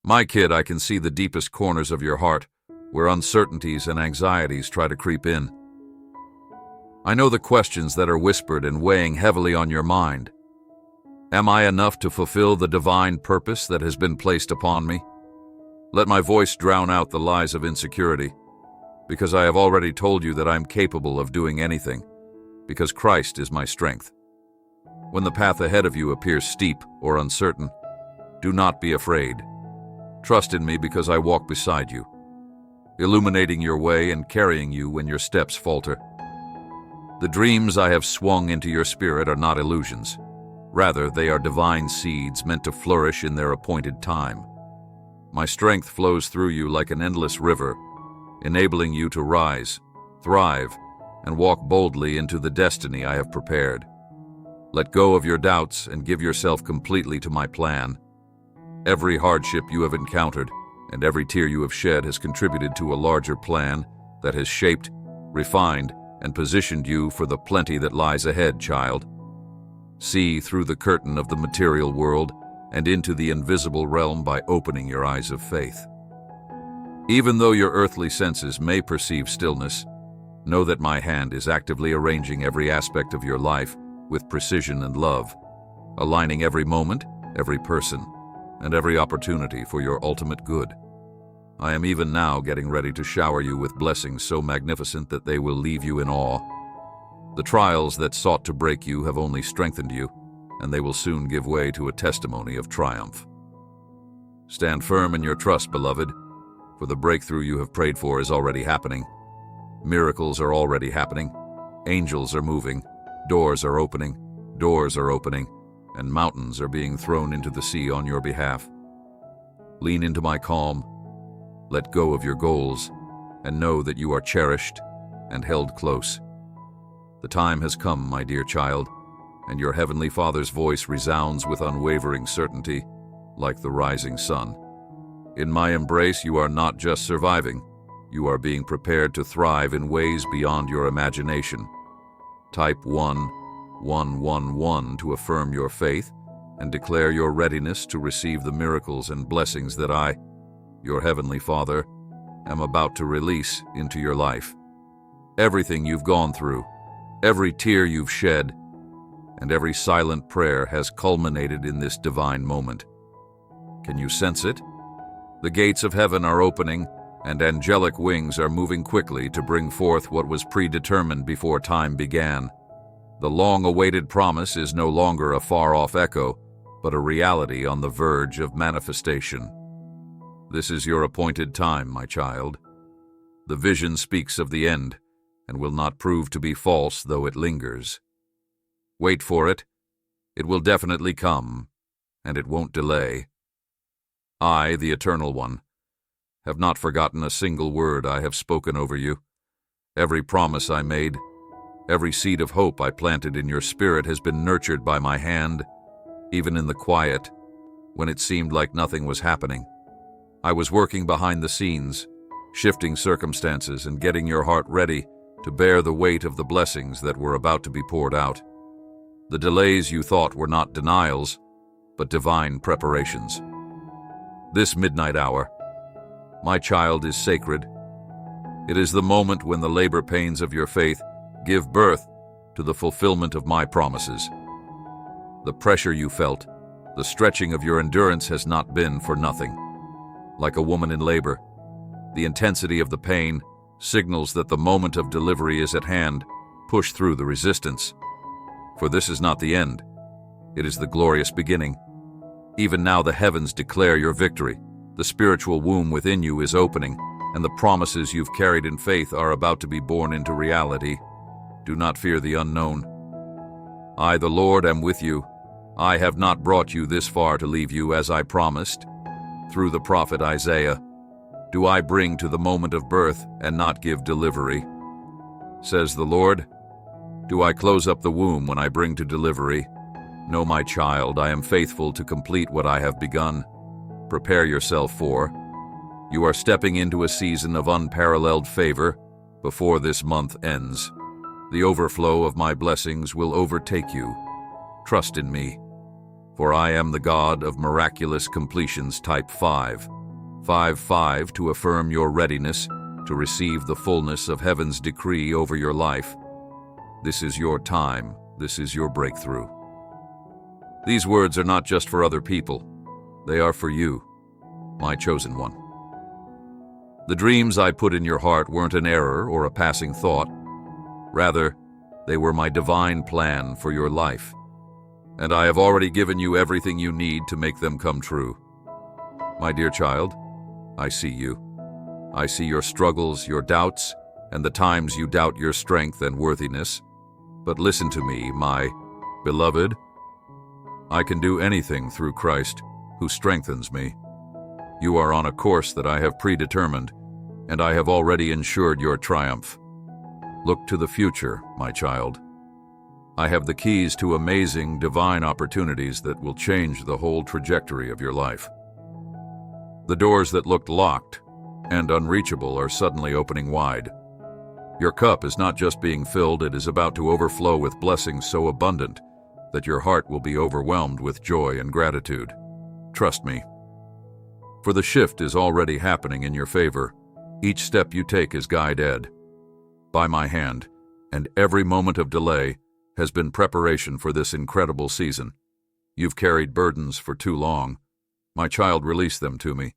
My kid, I can see the deepest corners of your heart, where uncertainties and anxieties try to creep in. I know the questions that are whispered and weighing heavily on your mind. Am I enough to fulfill the divine purpose that has been placed upon me? Let my voice drown out the lies of insecurity, because I have already told you that I am capable of doing anything, because Christ is my strength. When the path ahead of you appears steep or uncertain, do not be afraid. Trust in me because I walk beside you, illuminating your way and carrying you when your steps falter. The dreams I have swung into your spirit are not illusions. Rather, they are divine seeds meant to flourish in their appointed time. My strength flows through you like an endless river, enabling you to rise, thrive, and walk boldly into the destiny I have prepared. Let go of your doubts and give yourself completely to my plan. Every hardship you have encountered and every tear you have shed has contributed to a larger plan that has shaped, refined, and positioned you for the plenty that lies ahead, child. See through the curtain of the material world and into the invisible realm by opening your eyes of faith. Even though your earthly senses may perceive stillness, know that my hand is actively arranging every aspect of your life with precision and love, aligning every moment, every person, and every opportunity for your ultimate good. I am even now getting ready to shower you with blessings so magnificent that they will leave you in awe. The trials that sought to break you have only strengthened you, and they will soon give way to a testimony of triumph. Stand firm in your trust, beloved, for the breakthrough you have prayed for is already happening. Miracles are already happening. Angels are moving. Doors are opening, and mountains are being thrown into the sea on your behalf. Lean into my calm, let go of your goals, and know that you are cherished and held close. The time has come, my dear child, and your Heavenly Father's voice resounds with unwavering certainty, like the rising sun. In my embrace, you are not just surviving, you are being prepared to thrive in ways beyond your imagination. Type 111 to affirm your faith and declare your readiness to receive the miracles and blessings that I, your Heavenly Father, am about to release into your life. Everything you've gone through, every tear you've shed, and every silent prayer has culminated in this divine moment. Can you sense it? The gates of heaven are opening, and angelic wings are moving quickly to bring forth what was predetermined before time began. The long-awaited promise is no longer a far-off echo, but a reality on the verge of manifestation. This is your appointed time, my child. The vision speaks of the end, and will not prove to be false though it lingers. Wait for it. It will definitely come, and it won't delay. I, the Eternal One, have not forgotten a single word I have spoken over you. Every promise I made, every seed of hope I planted in your spirit has been nurtured by my hand, even in the quiet, when it seemed like nothing was happening. I was working behind the scenes, shifting circumstances and getting your heart ready to bear the weight of the blessings that were about to be poured out. The delays you thought were not denials, but divine preparations. This midnight hour, my child, is sacred. It is the moment when the labor pains of your faith give birth to the fulfillment of my promises. The pressure you felt, the stretching of your endurance has not been for nothing. Like a woman in labor, the intensity of the pain signals that the moment of delivery is at hand. Push through the resistance. For this is not the end. It is the glorious beginning. Even now the heavens declare your victory. The spiritual womb within you is opening, and the promises you've carried in faith are about to be born into reality. Do not fear the unknown. I, the Lord, am with you. I have not brought you this far to leave you as I promised. Through the prophet Isaiah, do I bring to the moment of birth and not give delivery? Says the Lord, do I close up the womb when I bring to delivery? No, my child, I am faithful to complete what I have begun. Prepare yourself for. You are stepping into a season of unparalleled favor before this month ends. The overflow of my blessings will overtake you. Trust in me, for I am the God of miraculous completions. Type 5. 5 to affirm your readiness to receive the fullness of heaven's decree over your life. This is your time. This is your breakthrough. These words are not just for other people. They are for you, my chosen one. The dreams I put in your heart weren't an error or a passing thought. Rather, they were my divine plan for your life. And I have already given you everything you need to make them come true. My dear child, I see you. I see your struggles, your doubts, and the times you doubt your strength and worthiness. But listen to me, my beloved. I can do anything through Christ, who strengthens me. You are on a course that I have predetermined, and I have already ensured your triumph. Look to the future, my child. I have the keys to amazing, divine opportunities that will change the whole trajectory of your life. The doors that looked locked and unreachable are suddenly opening wide. Your cup is not just being filled, it is about to overflow with blessings so abundant that your heart will be overwhelmed with joy and gratitude. Trust me. For the shift is already happening in your favor. Each step you take is guided by my hand, and every moment of delay has been preparation for this incredible season. You've carried burdens for too long. My child, release them to me.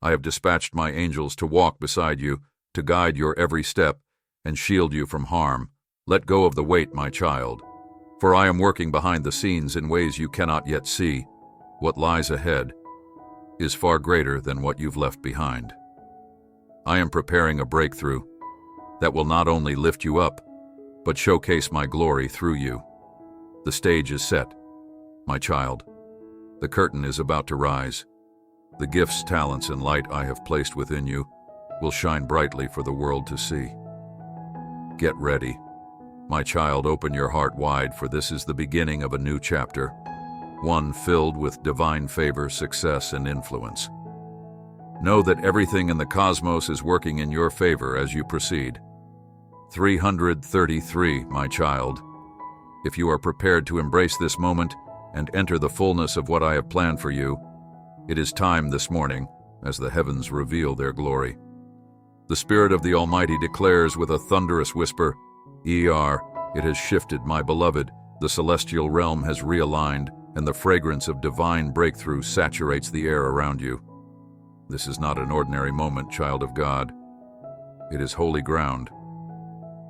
I have dispatched my angels to walk beside you, to guide your every step and shield you from harm. Let go of the weight, my child, for I am working behind the scenes in ways you cannot yet see. What lies ahead is far greater than what you've left behind. I am preparing a breakthrough that will not only lift you up, but showcase my glory through you. The stage is set, my child. The curtain is about to rise. The gifts, talents, and light I have placed within you will shine brightly for the world to see. Get ready. My child, open your heart wide, for this is the beginning of a new chapter, one filled with divine favor, success, and influence. Know that everything in the cosmos is working in your favor as you proceed. 333, my child. If you are prepared to embrace this moment and enter the fullness of what I have planned for you, it is time this morning as the heavens reveal their glory. The Spirit of the Almighty declares with a thunderous whisper, it has shifted, my beloved. The celestial realm has realigned, and the fragrance of divine breakthrough saturates the air around you. This is not an ordinary moment, child of God. It is holy ground.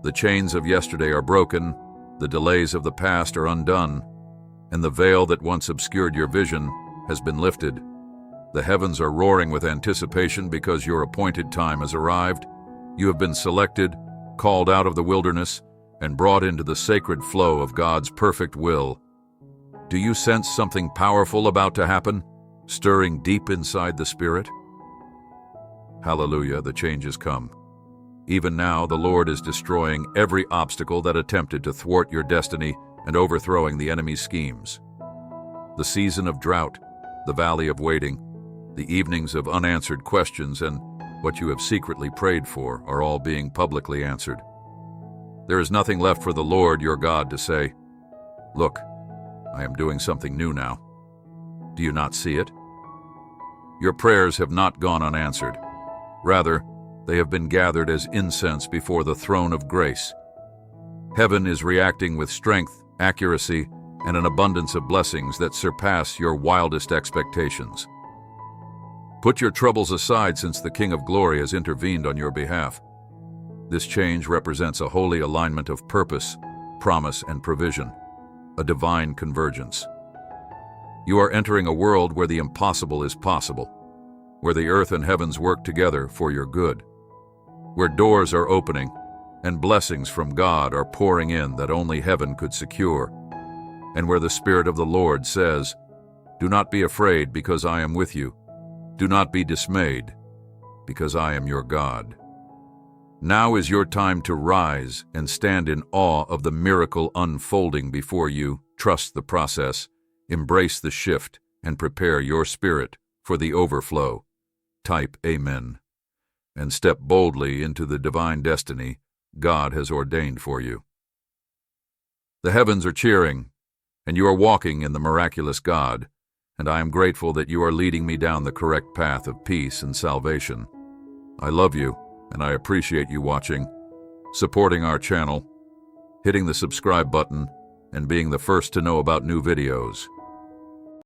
The chains of yesterday are broken, the delays of the past are undone, and the veil that once obscured your vision has been lifted. The heavens are roaring with anticipation because your appointed time has arrived. You have been selected, called out of the wilderness, and brought into the sacred flow of God's perfect will. Do you sense something powerful about to happen, stirring deep inside the spirit? Hallelujah, the change has come. Even now, the Lord is destroying every obstacle that attempted to thwart your destiny and overthrowing the enemy's schemes. The season of drought, the valley of waiting, the evenings of unanswered questions, and what you have secretly prayed for are all being publicly answered. There is nothing left for the Lord your God to say, "Look, I am doing something new now." Do you not see it? Your prayers have not gone unanswered. Rather, they have been gathered as incense before the throne of grace. Heaven is reacting with strength, accuracy, and an abundance of blessings that surpass your wildest expectations. Put your troubles aside, since the King of Glory has intervened on your behalf. This change represents a holy alignment of purpose, promise, and provision, a divine convergence. You are entering a world where the impossible is possible, where the earth and heavens work together for your good, where doors are opening and blessings from God are pouring in that only heaven could secure, and where the Spirit of the Lord says, "Do not be afraid, because I am with you. Do not be dismayed, because I am your God." Now is your time to rise and stand in awe of the miracle unfolding before you. Trust the process, embrace the shift, and prepare your spirit for the overflow. Type Amen, and step boldly into the divine destiny God has ordained for you. The heavens are cheering, and you are walking in the miraculous God, and I am grateful that you are leading me down the correct path of peace and salvation. I love you, and I appreciate you watching, supporting our channel, hitting the subscribe button, and being the first to know about new videos.